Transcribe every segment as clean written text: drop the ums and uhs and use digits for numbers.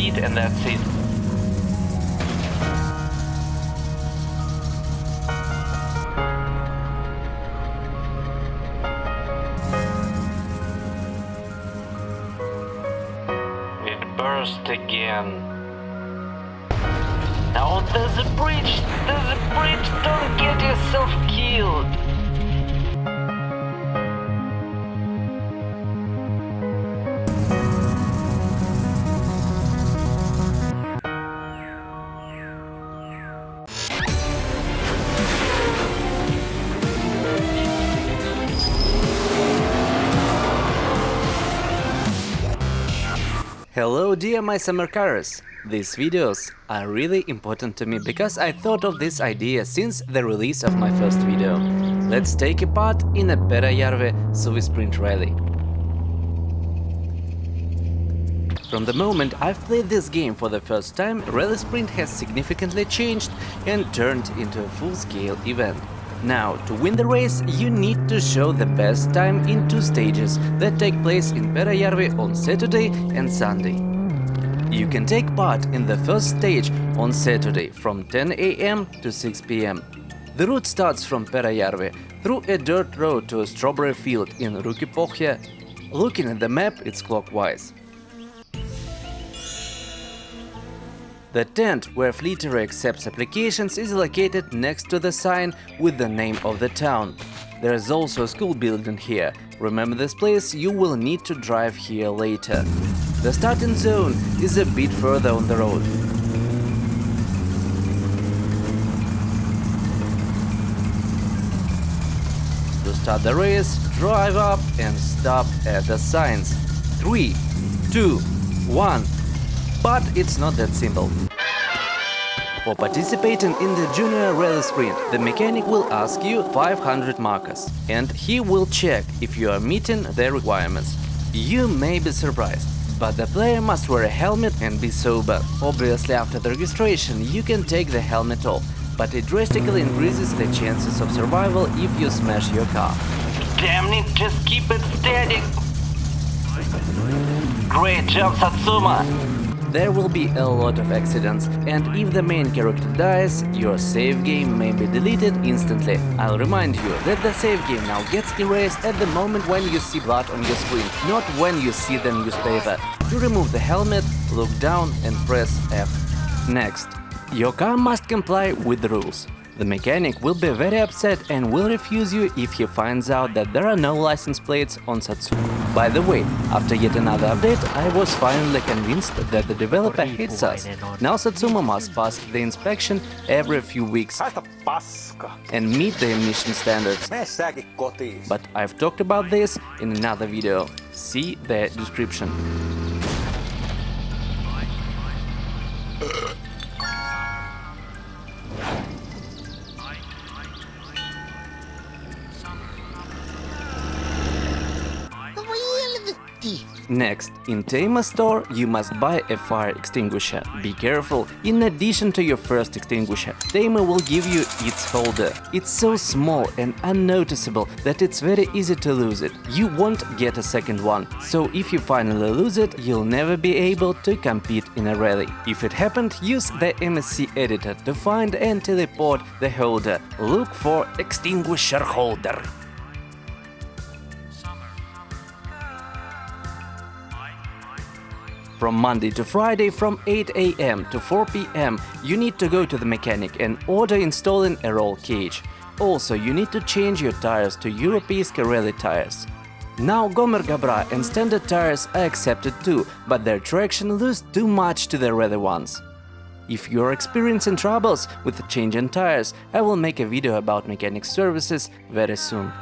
speed and that's it. It burst again. Now there's a bridge! There's a bridge! Don't get yourself killed! Hello dear my summer cars! These videos are really important to me because I thought of this idea since the release of my first video. Let's take a part in a Peräjärven Suvi Sprint Rally. From the moment I've played this game for the first time, Rally Sprint has significantly changed and turned into a full-scale event. Now, to win the race, you need to show the best time in two stages that take place in Peräjärvi on Saturday and Sunday. You can take part in the first stage on Saturday from 10 AM to 6 PM. The route starts from Peräjärvi through a dirt road to a strawberry field in Requirments. Looking at the map, it's clockwise. The tent where Fleetery accepts applications is located next to the sign with the name of the town. There is also a school building here. Remember this place, you will need to drive here later. The starting zone is a bit further on the road. To start the race, drive up and stop at the signs. 3, 2, 1. But it's not that simple. For participating in the Junior Rally Sprint, the mechanic will ask you 500 markers, and he will check if you are meeting the requirements. You may be surprised, but the player must wear a helmet and be sober. Obviously, after the registration, you can take the helmet off, but it drastically increases the chances of survival if you smash your car. Damn it, just keep it steady! Great job, Satsuma! There will be a lot of accidents, and if the main character dies, your save game may be deleted instantly. I'll remind you that the save game now gets erased at the moment when you see blood on your screen, not when you see the newspaper. To remove the helmet, look down and press F. Next, your car must comply with the rules. The mechanic will be very upset and will refuse you if he finds out that there are no license plates on Satsuma. By the way, after yet another update, I was finally convinced that the developer hates us. Now Satsuma must pass the inspection every few weeks and meet the emission standards. But I've talked about this in another video. See the description. Next, in Tama store you must buy a fire extinguisher. Be careful, in addition to your first extinguisher, Tama will give you its holder. It's so small and unnoticeable that it's very easy to lose it. You won't get a second one, so if you finally lose it, you'll never be able to compete in a rally. If it happened, use the MSC editor to find and teleport the holder. Look for extinguisher holder. From Monday to Friday from 8 AM to 4 PM you need to go to the mechanic and order installing a roll cage. Also, you need to change your tires to Europeiska Rally tires. Now Gomer Gabra and standard tires are accepted too, but their traction loses too much to the rally ones. If you're experiencing troubles with changing tires, I will make a video about mechanic services very soon.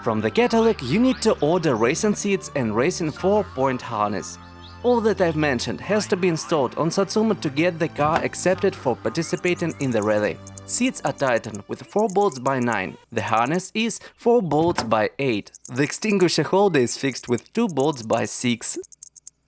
From the catalog you need to order racing seats and racing 4-point harness. All that I've mentioned has to be installed on Satsuma to get the car accepted for participating in the rally. Seats are tightened with 4 bolts by 9. The harness is 4 bolts by 8. The extinguisher holder is fixed with 2 bolts by 6.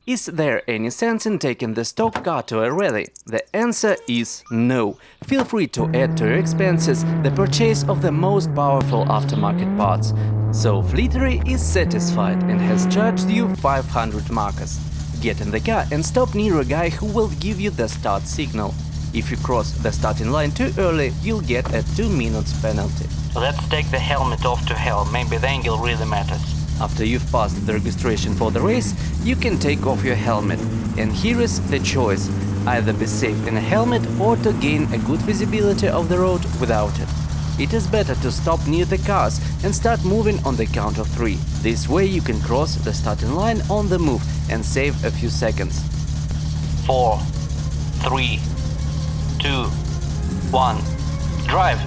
Is there any sense in taking the stock car to a rally? The answer is no. Feel free to add to your expenses the purchase of the most powerful aftermarket parts. So Fleetery is satisfied and has charged you 500 markers. Get in the car and stop near a guy who will give you the start signal. If you cross the starting line too early, you'll get a 2 minutes penalty. Let's take the helmet off to hell, maybe the angle really matters. After you've passed the registration for the race, you can take off your helmet. And here is the choice: either be safe in a helmet or to gain a good visibility of the road without it. It is better to stop near the cars and start moving on the count of 3. This way you can cross the starting line on the move and save a few seconds. 4, 3, 2, 1, drive!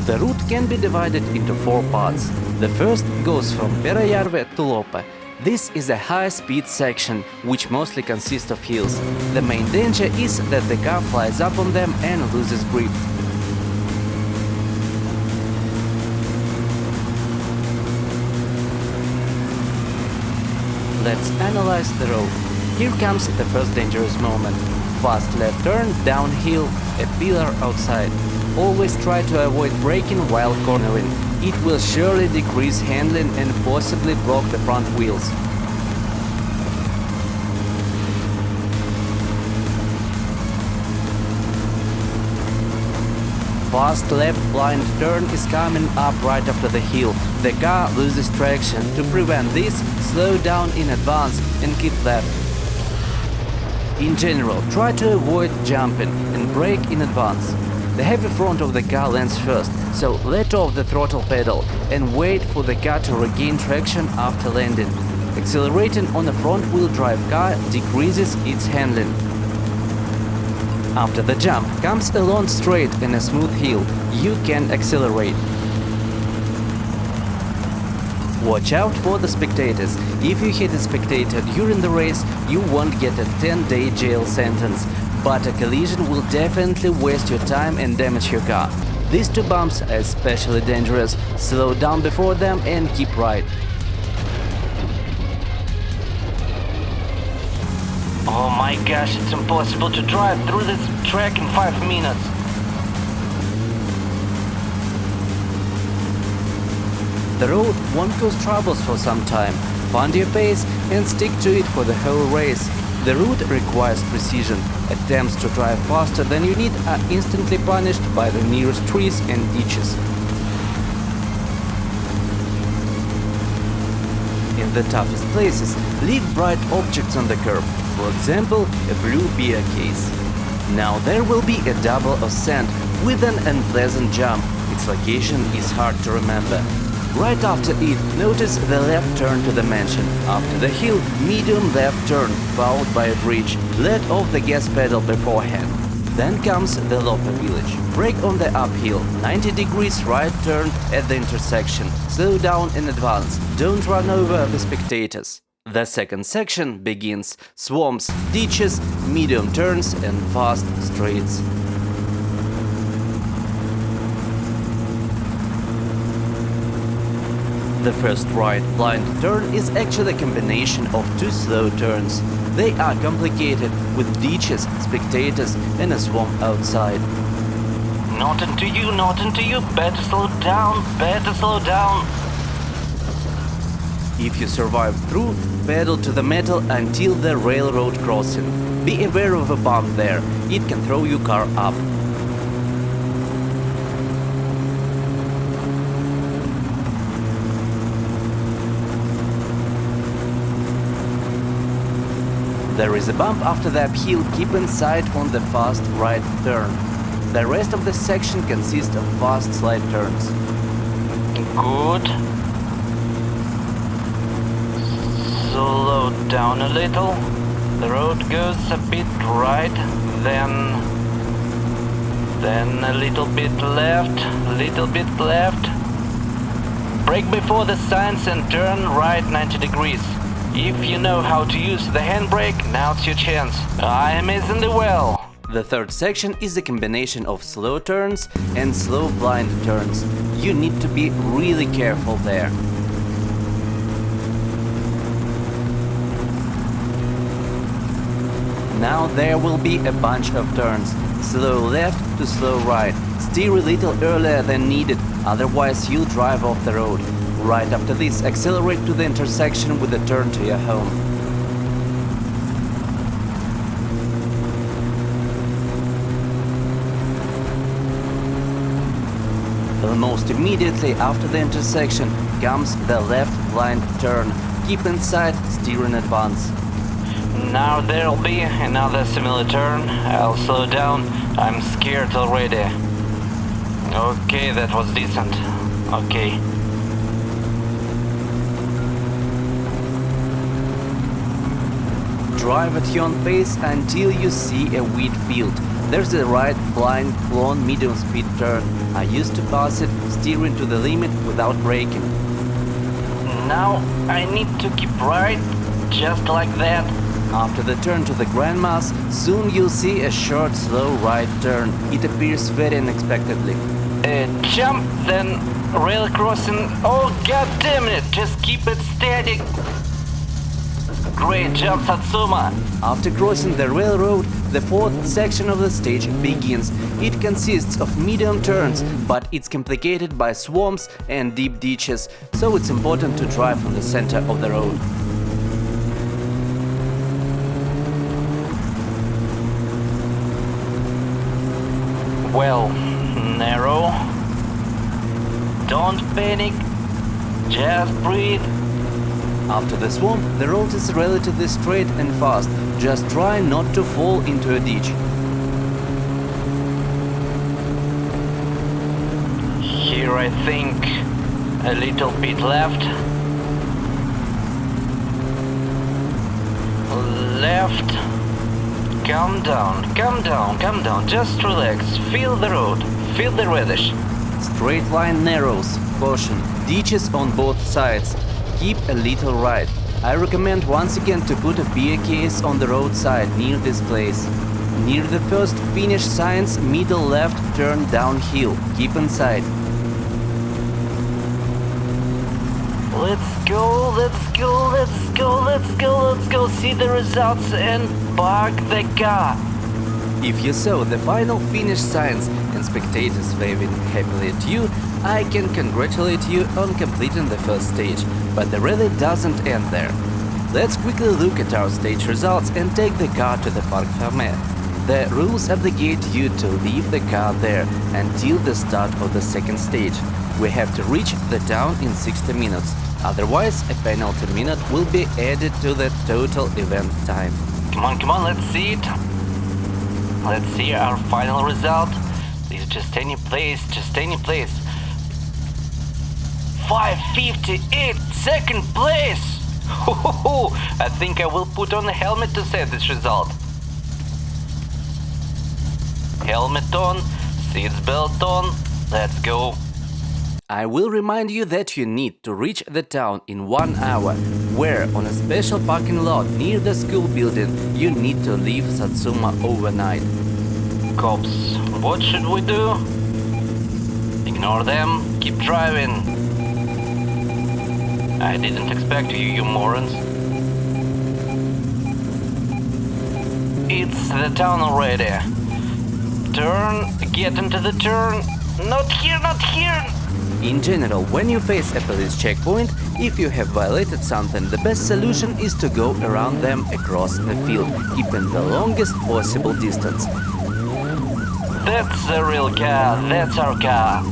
The route can be divided into 4 parts. The first goes from Peräjärve to Lope. This is a high-speed section, which mostly consists of hills. The main danger is that the car flies up on them and loses grip. Let's analyze the road. Here comes the first dangerous moment. Fast left turn, downhill, a pillar outside. Always try to avoid braking while cornering. It will surely decrease handling and possibly block the front wheels. Fast left blind turn is coming up right after the hill. The car loses traction. To prevent this, slow down in advance and keep left. In general, try to avoid jumping and brake in advance. The heavy front of the car lands first, so let off the throttle pedal and wait for the car to regain traction after landing. Accelerating on a front-wheel drive car decreases its handling. After the jump comes a long straight and a smooth hill. You can accelerate. Watch out for the spectators. If you hit a spectator during the race, you won't get a 10-day jail sentence, but a collision will definitely waste your time and damage your car. These 2 bumps are especially dangerous. Slow down before them and keep right. Oh my gosh, it's impossible to drive through this track in 5 minutes. The road won't cause troubles for some time. Find your pace and stick to it for the whole race. The route requires precision. Attempts to drive faster than you need are instantly punished by the nearest trees and ditches. In the toughest places, leave bright objects on the curb. For example, a blue beer case. Now there will be a double ascent with an unpleasant jump. Its location is hard to remember. Right after it, notice the left turn to the mansion. After the hill, medium left turn, followed by a bridge. Let off the gas pedal beforehand. Then comes the Lope village. Brake on the uphill, 90 degrees right turn at the intersection. Slow down in advance, don't run over the spectators. The second section begins: swamps, ditches, medium turns and fast straights. The first right blind turn is actually a combination of 2 slow turns. They are complicated with ditches, spectators and a swamp outside. Not into you, better slow down, better slow down. If you survive through, pedal to the metal until the railroad crossing. Be aware of a bump there, it can throw your car up. There is a bump after the uphill, keep inside on the fast right turn. The rest of the section consists of fast slide turns. Good. Slow down a little. The road goes a bit right, then a little bit left. Brake before the signs and turn right 90 degrees. If you know how to use the handbrake, now's your chance. I am in the well. The third section is a combination of slow turns and slow blind turns. You need to be really careful there. Now there will be a bunch of turns. Slow left to slow right. Steer a little earlier than needed, otherwise you'll drive off the road. Right after this, accelerate to the intersection with a turn to your home. Almost immediately after the intersection comes the left blind turn. Keep inside, steer in advance. Now there'll be another similar turn. I'll slow down. I'm scared already. Okay, that was decent. Okay. Drive at your own pace until you see a wheat field. There's a right blind long medium speed turn. I used to pass it, steering to the limit without braking. Now I need to keep right, just like that. After the turn to the Grandma's, soon you'll see a short, slow right turn. It appears very unexpectedly. Jump, then rail crossing. Oh, god damn it! Just keep it steady. Great job, Satsuma. After crossing the railroad, the fourth section of the stage begins. It consists of medium turns, but it's complicated by swamps and deep ditches, so it's important to drive on the center of the road. Well, narrow. Don't panic. Just breathe. After the swamp, the road is relatively straight and fast. Just try not to fall into a ditch. Here I think a little bit left. Left. Calm down, calm down, calm down. Just relax. Feel the road. Feel the radish. Straight line narrows. Caution. Ditches on both sides. Keep a little right. I recommend once again to put a beer case on the roadside near this place. Near the first finish signs, middle left, turn downhill. Keep inside. Let's go, let's go, let's go, let's go, let's go. See the results and park the car. If you saw the final finish signs and spectators waving happily at you, I can congratulate you on completing the first stage, but the rally doesn't end there. Let's quickly look at our stage results and take the car to the Park Fermé. The rules obligate you to leave the car there until the start of the second stage. We have to reach the town in 60 minutes, otherwise a penalty minute will be added to the total event time. Come on, let's see it. Let's see our final result. Please, just any place. 5:58, second place! I think I will put on a helmet to say this result. Helmet on, seats belt on, let's go. I will remind you that you need to reach the town in 1 hour, where on a special parking lot near the school building you need to leave Satsuma overnight. Cops, what should we do? Ignore them, keep driving. I didn't expect you, you morons. It's the town already. Turn, get into the turn. Not here, not here! In general, when you face a police checkpoint, if you have violated something, the best solution is to go around them across the field, keeping the longest possible distance. That's the real car, that's our car.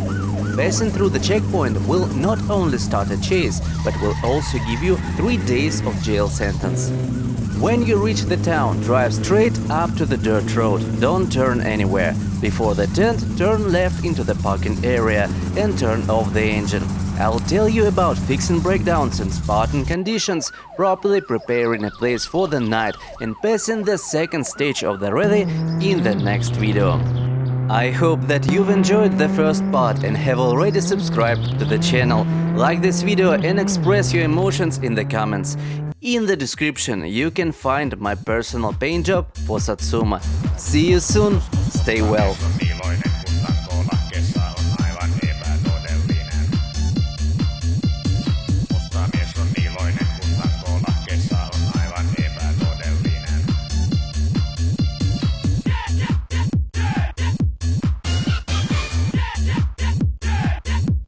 Passing through the checkpoint will not only start a chase, but will also give you 3 days of jail sentence. When you reach the town, drive straight up to the dirt road, don't turn anywhere. Before the tent, turn left into the parking area and turn off the engine. I'll tell you about fixing breakdowns in Spartan conditions, properly preparing a place for the night and passing the second stage of the rally in the next video. I hope that you've enjoyed the first part and have already subscribed to the channel. Like this video and express your emotions in the comments. In the description you can find my personal paint job for Satsuma. See you soon, stay well.